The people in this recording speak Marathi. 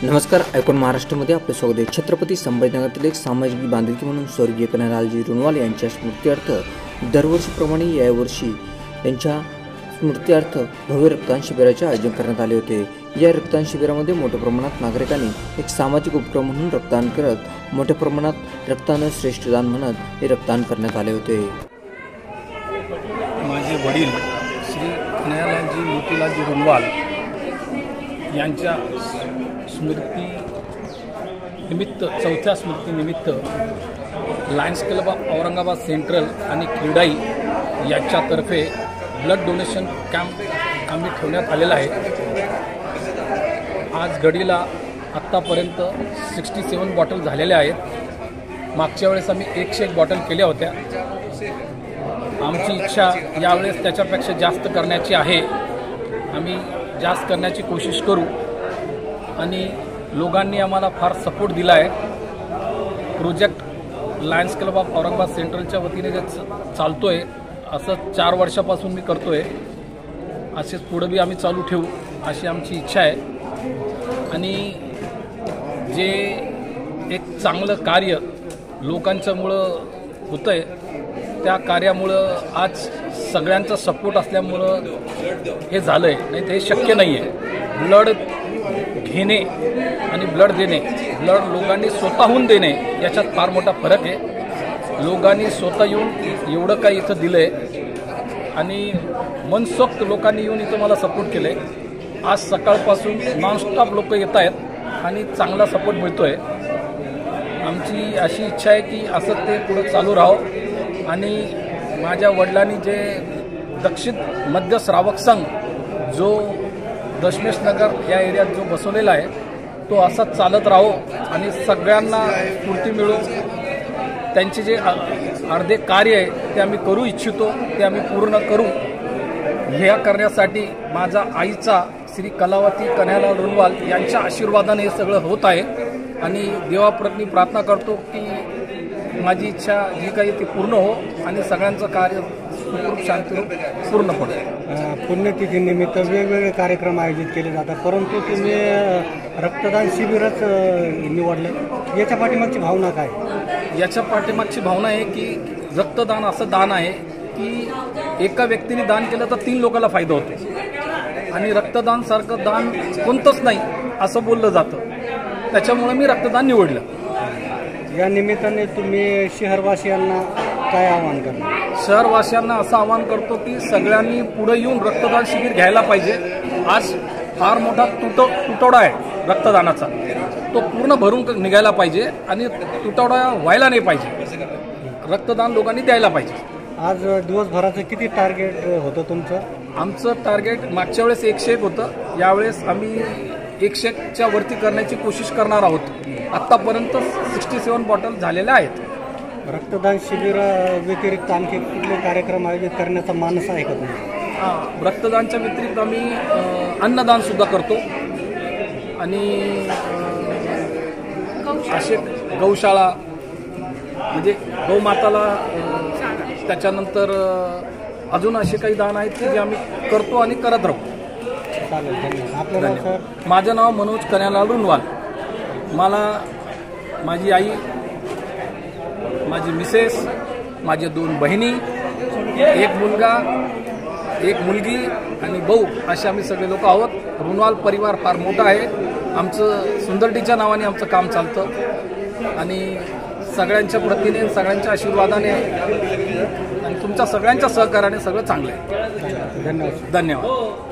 नमस्कार, ऐकून महाराष्ट्रामध्ये आपले स्वागत आहे। छत्रपती संभाजीनगरातील एक सामाजिक बांधिलकी म्हणून स्वर्गीय कन्हैयालालजी रुनवाल यांच्या स्मृत्यर्थ दरवर्षीप्रमाणे यावर्षी यांच्या स्मृत्यर्थ भव्य रक्तदान शिबिराचे आयोजन करण्यात आले होते। या रक्तदान शिबिरामध्ये मोठ्या प्रमाणात नागरिकांनी एक सामाजिक उपक्रम म्हणून रक्तदान करत मोठ्या प्रमाणात रक्तदान श्रेष्ठ दान म्हणत हे रक्तदान करण्यात आले होते। माझे वडील श्री कन्हैयालालजी मोतीलालजी रुनवाल यांच्या स्मृती निमित्त चौथ्या स्मृतीनिमित्त Lions Club of Aurangabad Central आणि क्रीडाई यांच्यातर्फे ब्लड डोनेशन कॅम्प आम्ही ठेवण्यात आलेला आहे। आज घडीला आत्तापर्यंत 67 बॉटल झालेल्या आहेत। मागच्या वेळेस आम्ही 101 बॉटल केल्या होत्या। आमची इच्छा यावेळेस त्याच्यापेक्षा जास्त करण्याची आहे। आम्ही जास्त करण्याची कोशिश करू आणि लोकांनी आम्हाला फार सपोर्ट दिला आहे। Project Lions Club of Aurangabad सेंट्रलच्या वतीने जे चालतोय असं 4 वर्षापासून मी करतोय। असेच पुढे बी आम्ही चालू ठेवू अशी आमची इच्छा आहे। आणि जे एक चांगलं कार्य लोकांच्यामुळं होतंय त्या कार्यामुळं आज सगळ्यांचा सपोर्ट असल्यामुळं हे झालं आहे, नाही तर हे शक्य नाही आहे। ब्लड घेणे आणि ब्लड देणे, ब्लड लोकांनी स्वतःहून देणे याच्यात फार मोठा फरक आहे। लोकांनी स्वतः येऊन एवढं काही इथं दिलं आहे आणि मनसोक्त लोकांनी येऊन इथं मला सपोर्ट केलं आहे। आज सकाळपासून नॉनस्टॉप लोक येत आहेत आणि चांगला सपोर्ट मिळतो आहे। आमची अशी इच्छा आहे की असं ते पुढं चालू राहावं आणि माझ्या वडिलांनी जे दक्षिण मध्य श्रावक संघ जो दशमेश नगर या एरियात जो बसवलेला आहे तो असाच चालत राहो आणि सगळ्यांना स्फूर्ती मिळो। त्यांचे जे अर्धे कार्य आहे ते आम्ही करू इच्छितो ते आम्ही पूर्ण करू। हे करण्यासाठी माझा आईचा श्री कलावती कन्हैयालाल रुनवाल यांच्या आशीर्वादाने हे सगळं होत आहे आणि देवाप्रती प्रार्थना करतो की माझी इच्छा जी काही ती पूर्ण हो आणि सगळ्यांचं कार्य सुखरूप शांतीरूप पूर्ण पडे। पुण्यतिथीनिमित्त वेगवेगळे कार्यक्रम आयोजित केले जातात, परंतु तुम्ही रक्तदान शिबिरच निवडलं, याच्या पाठीमागची भावना काय? याच्या पाठीमागची भावना आहे की रक्तदान असं दान आहे की एका व्यक्तीने दान केलं तर 3 लोकांना फायदा होतो आणि रक्तदान सारखं दान कोणतंच नाही असं बोललं जातं। त्याच्यामुळे मी रक्तदान निवडलं। या निमित्ताने तुम्ही शहरवासियांना काय आवाहन करणार? शहरवासियांना असं आवाहन करतो की सगळ्यांनी पुढे येऊन रक्तदान शिबिर घ्यायला पाहिजे। आज फार मोठा तुटवडा आहे रक्तदानाचा, तो पूर्ण भरून निघायला पाहिजे आणि तुटवडा व्हायला नाही पाहिजे। रक्तदान लोकांनी द्यायला पाहिजे। आज दिवसभराचं किती टार्गेट होतं तुमचं? आमचं टार्गेट मागच्या वेळेस 101 होतं, यावेळेस आम्ही 101च्या वरती करण्याची कोशिश करणार आहोत। आत्तापर्यंत 67 बॉटल झालेल्या आहेत। रक्तदान शिबिर व्यतिरिक्त आणखी कुठले कार्यक्रम आयोजित करण्याचा मानस आहे का तुम्ही? रक्तदानच्या व्यतिरिक्त आम्ही अन्नदान सुद्धा करतो आणि असे गौशाळा म्हणजे गौमाताला, त्याच्यानंतर अजून असे काही दान आहेत की जे आम्ही करतो आणि करत राहू। चालेल, धन्यवाद। माझं नाव मनोज कन्हैयालाल रुनवाल। मला माझी आई, माझी मिसेस, माझे 2 बहिणी, 1 मुलगा, 1 मुलगी आणि भाऊ असे आम्ही सगळे लोक आहोत। रुनवाल परिवार फार मोठा आहे। आमचं सुंदरटीच्या नावाने आमचं काम चालतं आणि सगळ्यांच्या प्रतीने सगळ्यांच्या आशीर्वादाने आणि तुमच्या सगळ्यांच्या सहकार्याने सगळं चांगलं आहे। धन्यवाद। धन्यवाद।